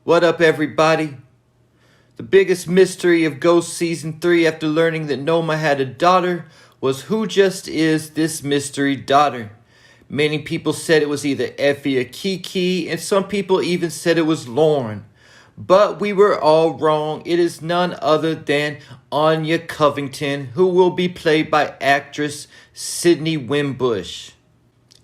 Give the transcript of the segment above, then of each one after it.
What up, everybody? The biggest mystery of Ghost Season 3 after learning that Noma had a daughter was who just is this mystery daughter. Many people said it was either Effie or Kiki, and some people even said it was Lauren. But we were all wrong. It is none other than Anya Covington, who will be played by actress Sydney Wimbush.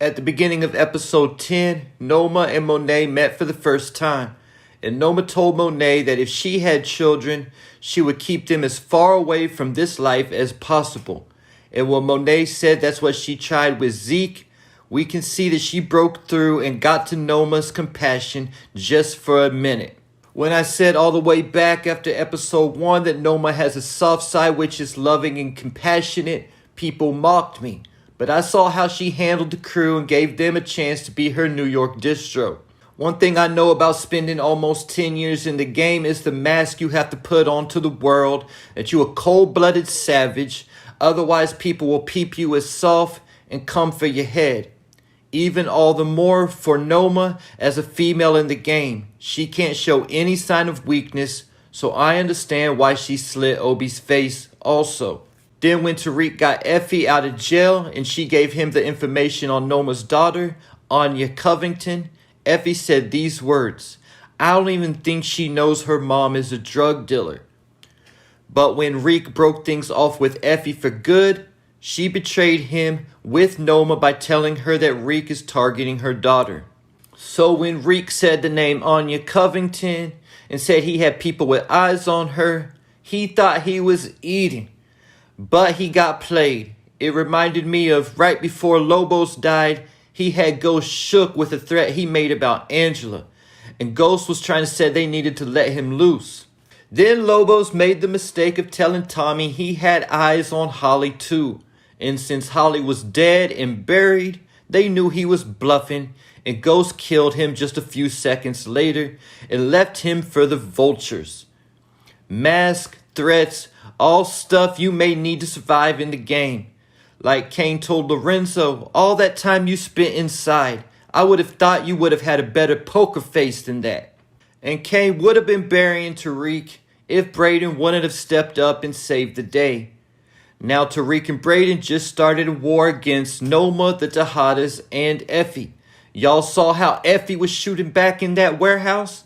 At the beginning of episode 10, Noma and Monet met for the first time. And Noma told Monet that if she had children, she would keep them as far away from this life as possible. And when Monet said that's what she tried with Zeke, we can see that she broke through and got to Noma's compassion just for a minute. When I said all the way back after episode 1 that Noma has a soft side which is loving and compassionate, people mocked me. But I saw how she handled the crew and gave them a chance to be her New York distro. One thing I know about spending almost 10 years in the game is the mask you have to put on to the world, that you're a cold-blooded savage, otherwise people will peep you as soft and come for your head. Even all the more for Noma as a female in the game. She can't show any sign of weakness, so I understand why she slit Obi's face also. Then when Tariq got Effie out of jail and she gave him the information on Noma's daughter, Anya Covington, Effie said these words, "I don't even think she knows her mom is a drug dealer." But when Reek broke things off with Effie for good, she betrayed him with Noma by telling her that Reek is targeting her daughter. So when Reek said the name Anya Covington and said he had people with eyes on her, he thought he was eating. But he got played. It reminded me of right before Lobos died, he had Ghost shook with a threat he made about Angela. And Ghost was trying to say they needed to let him loose. Then Lobos made the mistake of telling Tommy he had eyes on Holly too. And since Holly was dead and buried, they knew he was bluffing, and Ghost killed him just a few seconds later and left him for the vultures. Mask, threats, all stuff you may need to survive in the game. Like Kane told Lorenzo, all that time you spent inside, I would have thought you would have had a better poker face than that. And Kane would have been burying Tariq if Brayden wouldn't have stepped up and saved the day. Now Tariq and Brayden just started a war against Noma, the Tejadas, and Effie. Y'all saw how Effie was shooting back in that warehouse?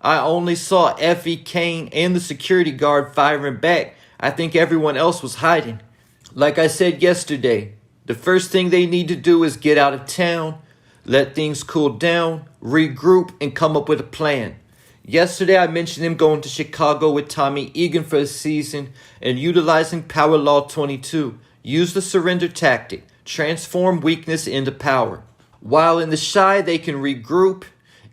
I only saw Effie, Kane, and the security guard firing back. I think everyone else was hiding. Like I said yesterday, the first thing they need to do is get out of town, let things cool down, regroup, and come up with a plan. Yesterday I mentioned him going to Chicago with Tommy Egan for a season and utilizing Power Law 22. Use the surrender tactic. Transform weakness into power. While in the Shy, they can regroup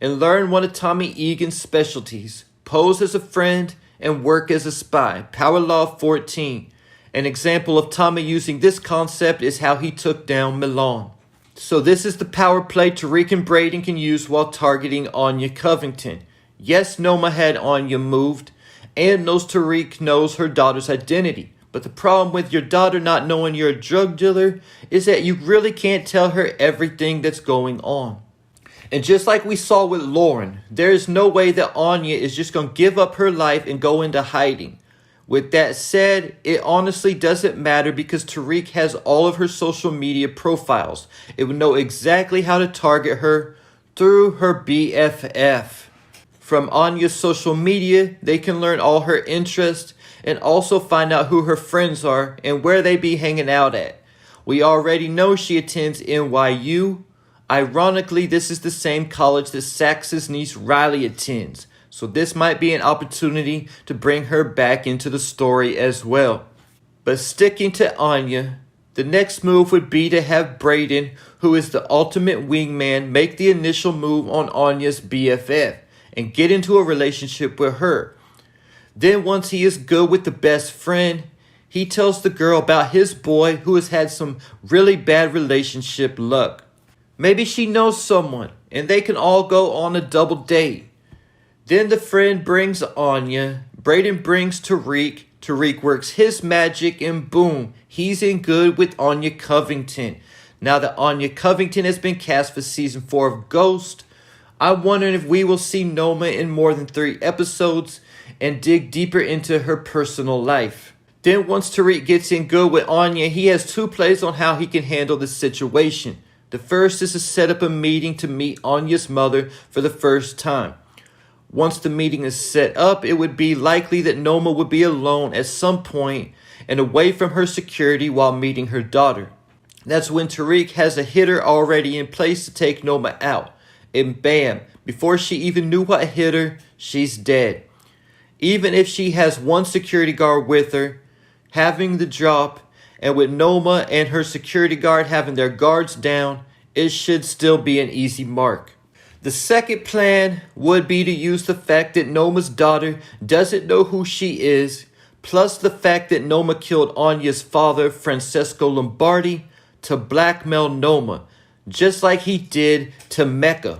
and learn one of Tommy Egan's specialties. Pose as a friend and work as a spy. Power Law 14. An example of Tommy using this concept is how he took down Milan. So this is the power play Tariq and Brayden can use while targeting Anya Covington. Yes, Noma had Anya moved, and knows Tariq knows her daughter's identity. But the problem with your daughter not knowing you're a drug dealer is that you really can't tell her everything that's going on. And just like we saw with Lauren, there is no way that Anya is just going to give up her life and go into hiding. With that said, it honestly doesn't matter because Tariq has all of her social media profiles. It would know exactly how to target her through her BFF. From Anya's social media, they can learn all her interests and also find out who her friends are and where they be hanging out at. We already know she attends NYU. Ironically, this is the same college that Sax's niece Riley attends. So this might be an opportunity to bring her back into the story as well. But sticking to Anya, the next move would be to have Brayden, who is the ultimate wingman, make the initial move on Anya's BFF and get into a relationship with her. Then once he is good with the best friend, he tells the girl about his boy who has had some really bad relationship luck. Maybe she knows someone and they can all go on a double date. Then the friend brings Anya, Brayden brings Tariq, Tariq works his magic and boom, he's in good with Anya Covington. Now that Anya Covington has been cast for season 4 of Ghost, I'm wondering if we will see Noma in more than 3 episodes and dig deeper into her personal life. Then once Tariq gets in good with Anya, he has 2 plays on how he can handle the situation. The first is to set up a meeting to meet Anya's mother for the first time. Once the meeting is set up, it would be likely that Noma would be alone at some point and away from her security while meeting her daughter. That's when Tariq has a hitter already in place to take Noma out. And bam, before she even knew what hit her, she's dead. Even if she has 1 security guard with her, having the drop, and with Noma and her security guard having their guards down, it should still be an easy mark. The second plan would be to use the fact that Noma's daughter doesn't know who she is, plus the fact that Noma killed Anya's father, Francesco Lombardi, to blackmail Noma, just like he did to Mecca.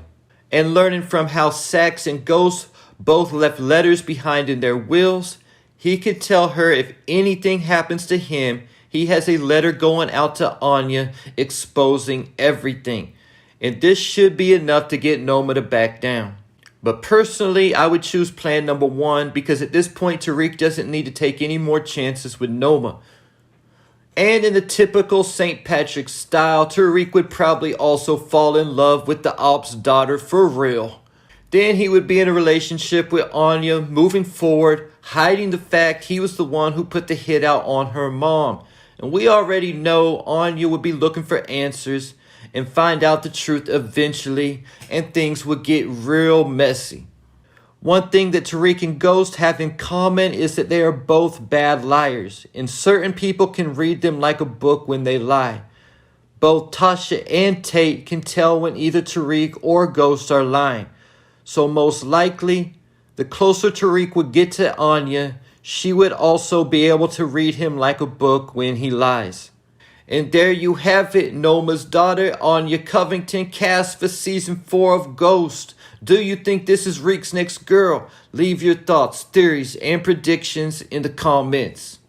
And learning from how Sax and Ghost both left letters behind in their wills, he could tell her if anything happens to him, he has a letter going out to Anya exposing everything. And this should be enough to get Noma to back down. But personally, I would choose plan number 1 because at this point Tariq doesn't need to take any more chances with Noma. And in the typical St. Patrick style, Tariq would probably also fall in love with the Op's daughter for real. Then he would be in a relationship with Anya moving forward, hiding the fact he was the one who put the hit out on her mom. And we already know Anya would be looking for answers and find out the truth eventually, and things would get real messy. One thing that Tariq and Ghost have in common is that they are both bad liars, and certain people can read them like a book when they lie. Both Tasha and Tate can tell when either Tariq or Ghost are lying. So most likely, the closer Tariq would get to Anya, she would also be able to read him like a book when he lies. And there you have it, Noma's daughter, Anya Covington, cast for season 4 of Ghost. Do you think this is Reek's next girl? Leave your thoughts, theories, and predictions in the comments.